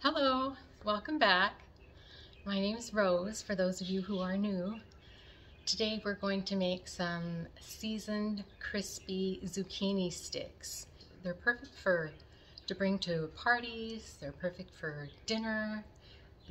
Hello, welcome back. My name is Rose, for those of you who are new. Today we're going to make some seasoned, crispy zucchini sticks. They're perfect to bring to parties, they're perfect for dinner,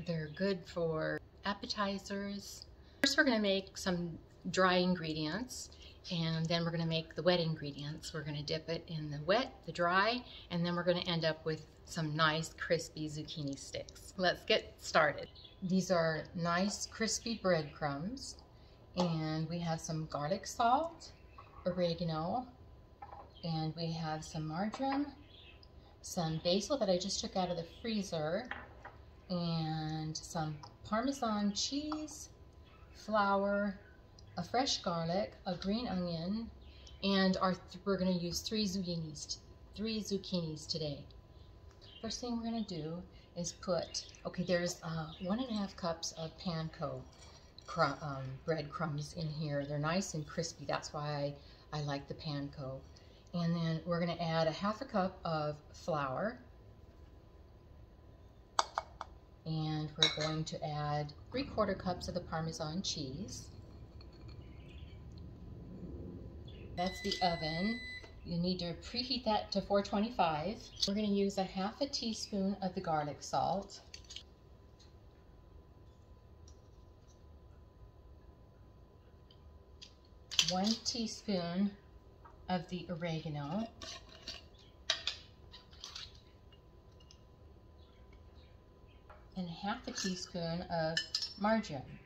they're good for appetizers. First we're going to make some dry ingredients, and then we're going to make the wet ingredients. We're going to dip it in the wet, the dry, and then we're going to end up with some nice crispy zucchini sticks. Let's get started. These are nice crispy breadcrumbs, and we have some garlic salt, oregano, and we have some marjoram, some basil that I just took out of the freezer, and some Parmesan cheese, flour, a fresh garlic, a green onion, and we're going to use three zucchinis today. First thing we're going to do is there's 1.5 cups of Panko breadcrumbs in here. They're nice and crispy. That's why I like the Panko. And then we're going to add 1/2 cup of flour. And we're going to add 3/4 cups of the Parmesan cheese. That's the oven. You need to preheat that to 425. We're going to use 1/2 teaspoon of the garlic salt. One teaspoon of the oregano. And 1/2 teaspoon of marjoram.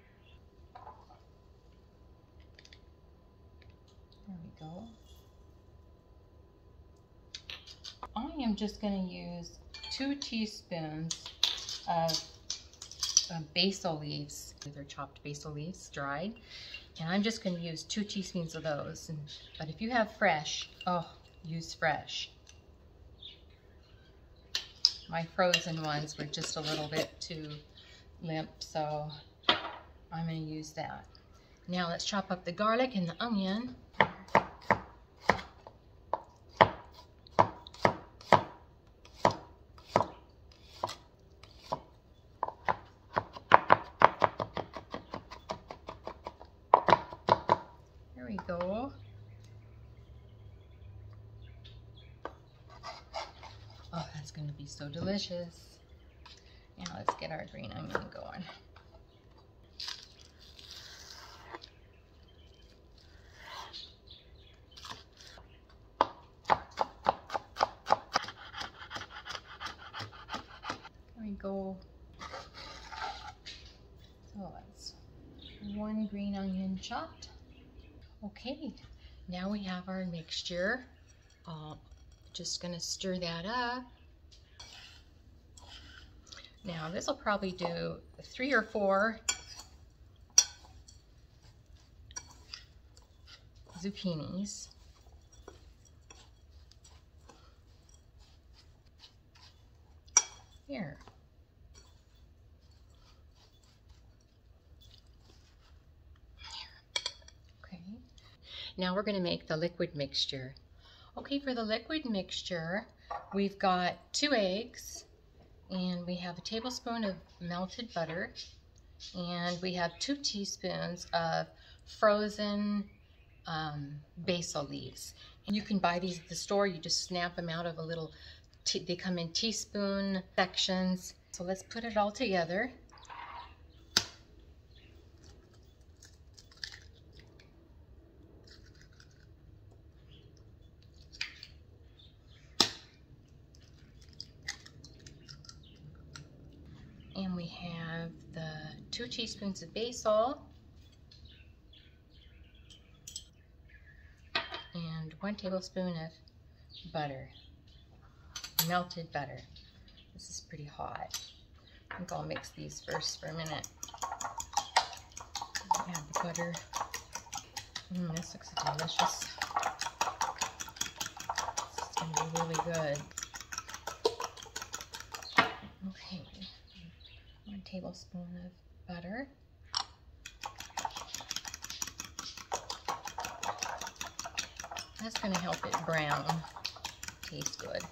There we go. I am just going to use 2 teaspoons of basil leaves. They're chopped basil leaves, dried. And I'm just going to use 2 teaspoons of those. But if you have fresh, use fresh. My frozen ones were just a little bit too limp, so I'm going to use that. Now let's chop up the garlic and the onion. There we go. Oh, that's going to be so delicious. Now let's get our green onion going. There we go. So that's 1 green onion chopped. Okay, now we have our mixture. Just going to stir that up. Now this will probably do 3 or 4 zucchinis. Here. Okay. Now we're going to make the liquid mixture. Okay, for the liquid mixture, we've got 2 eggs, and we have a tablespoon of melted butter, and we have 2 teaspoons of frozen basil leaves. And you can buy these at the store. You just snap them out of a little, they come in teaspoon sections. So let's put it all together. And we have the 2 teaspoons of basil and 1 tablespoon of butter, melted butter. This is pretty hot. I think I'll mix these first for a minute. Add the butter. This looks delicious. This is going to be really good. Okay. 1 tablespoon of butter. That's going to help it brown. Tastes good.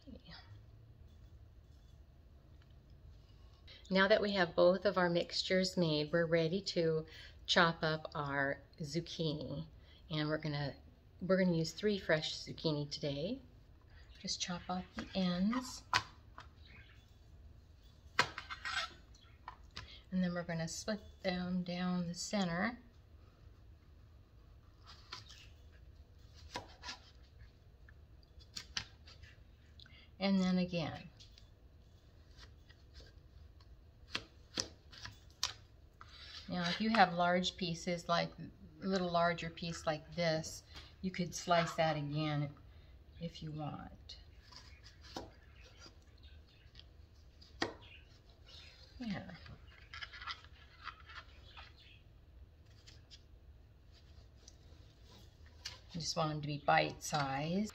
Okay. Now that we have both of our mixtures made, we're ready to chop up our zucchini. And we're gonna use 3 fresh zucchini today. Just chop off the ends. And then we're gonna split them down the center. And then again. Now, if you have large pieces, like a little larger piece like this, you could slice that again if you want. Here. I just want them to be bite-sized.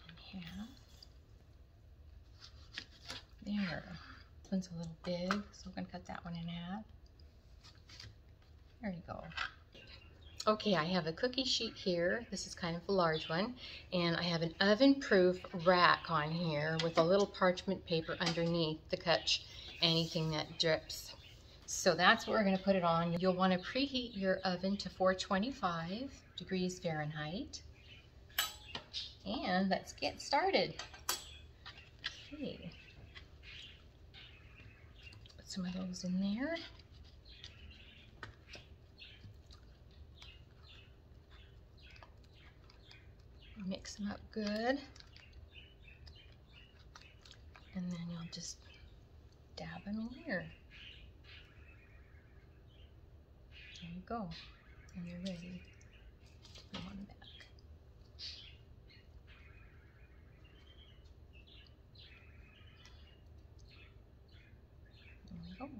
There. This one's a little big, so we're going to cut that one in half. There you go. Okay, I have a cookie sheet here. This is kind of a large one. And I have an oven-proof rack on here with a little parchment paper underneath to catch anything that drips. So that's what we're going to put it on. You'll want to preheat your oven to 425 degrees Fahrenheit. And let's get started. Okay. Put some of those in there. Mix them up good. And then you'll just dab them in here. There you go. And they're ready to go on back. There we go.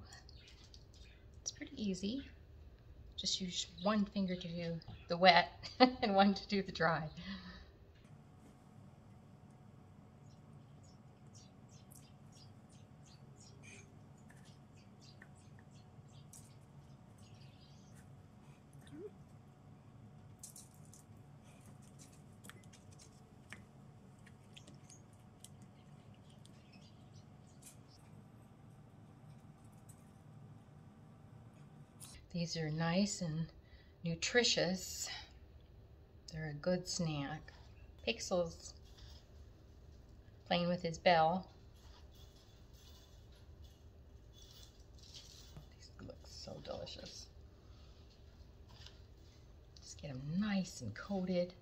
It's pretty easy. Just use one finger to do the wet and one to do the dry. These are nice and nutritious. They're a good snack. Pixel's playing with his bell. These look so delicious. Just get them nice and coated.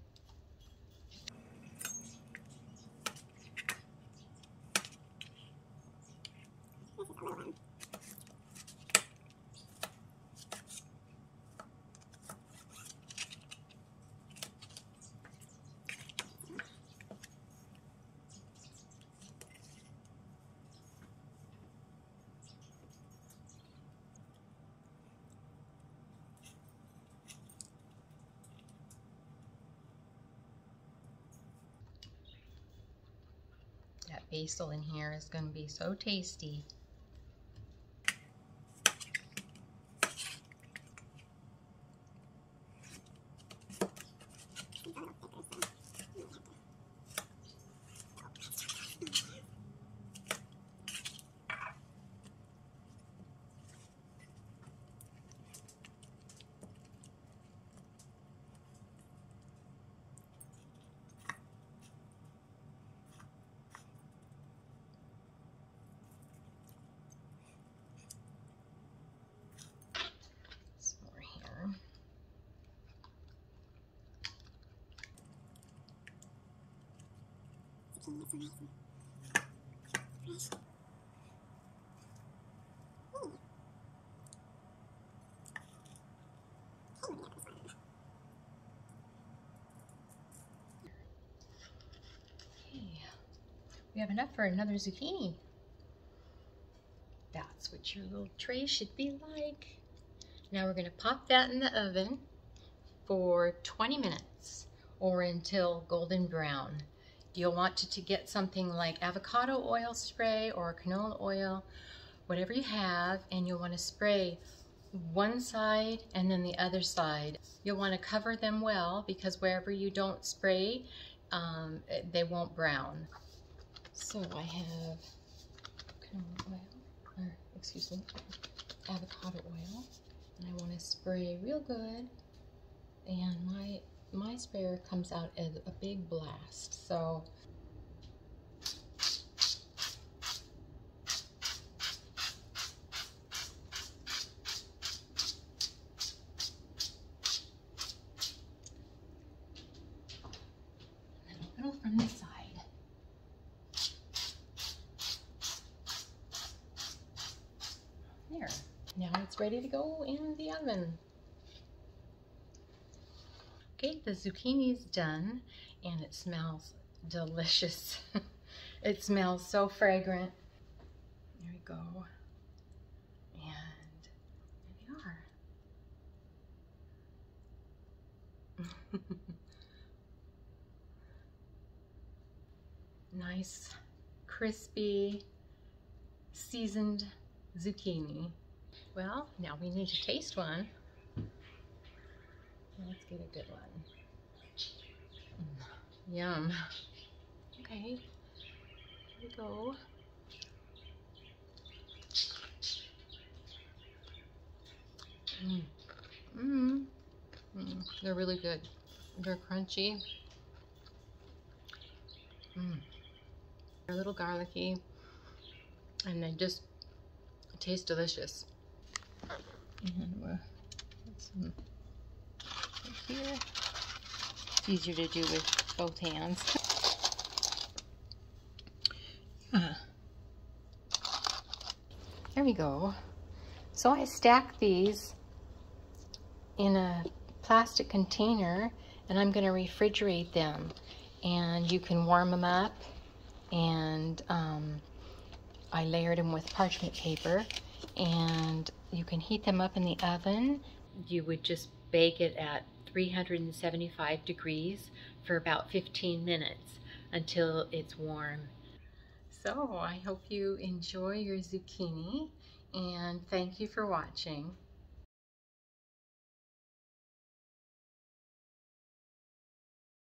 That basil in here is going to be so tasty. We have enough for another zucchini. That's what your little tray should be like. Now we're going to pop that in the oven for 20 minutes or until golden brown. You'll want to get something like avocado oil spray or canola oil, whatever you have, and you'll want to spray one side and then the other side. You'll want to cover them well because wherever you don't spray, they won't brown. So I have canola oil, or excuse me, avocado oil, and I want to spray real good. And my sprayer comes out as a big blast, so a little from this side. There. Now it's ready to go in the oven. Okay, the zucchini's done, and it smells delicious. It smells so fragrant. There we go. And there they are. Nice, crispy, seasoned zucchini. Well, now we need to taste one. Let's get a good one. Yum. Okay, here we go. They're really good. They're crunchy. They're a little garlicky, and they just taste delicious. And we'll put some right here. It's easier to do with both hands. There we go. So I stack these in a plastic container, and I'm going to refrigerate them. And you can warm them up, and I layered them with parchment paper, and you can heat them up in the oven. You would just bake it at 375 degrees for about 15 minutes until it's warm. So I hope you enjoy your zucchini, and thank you for watching.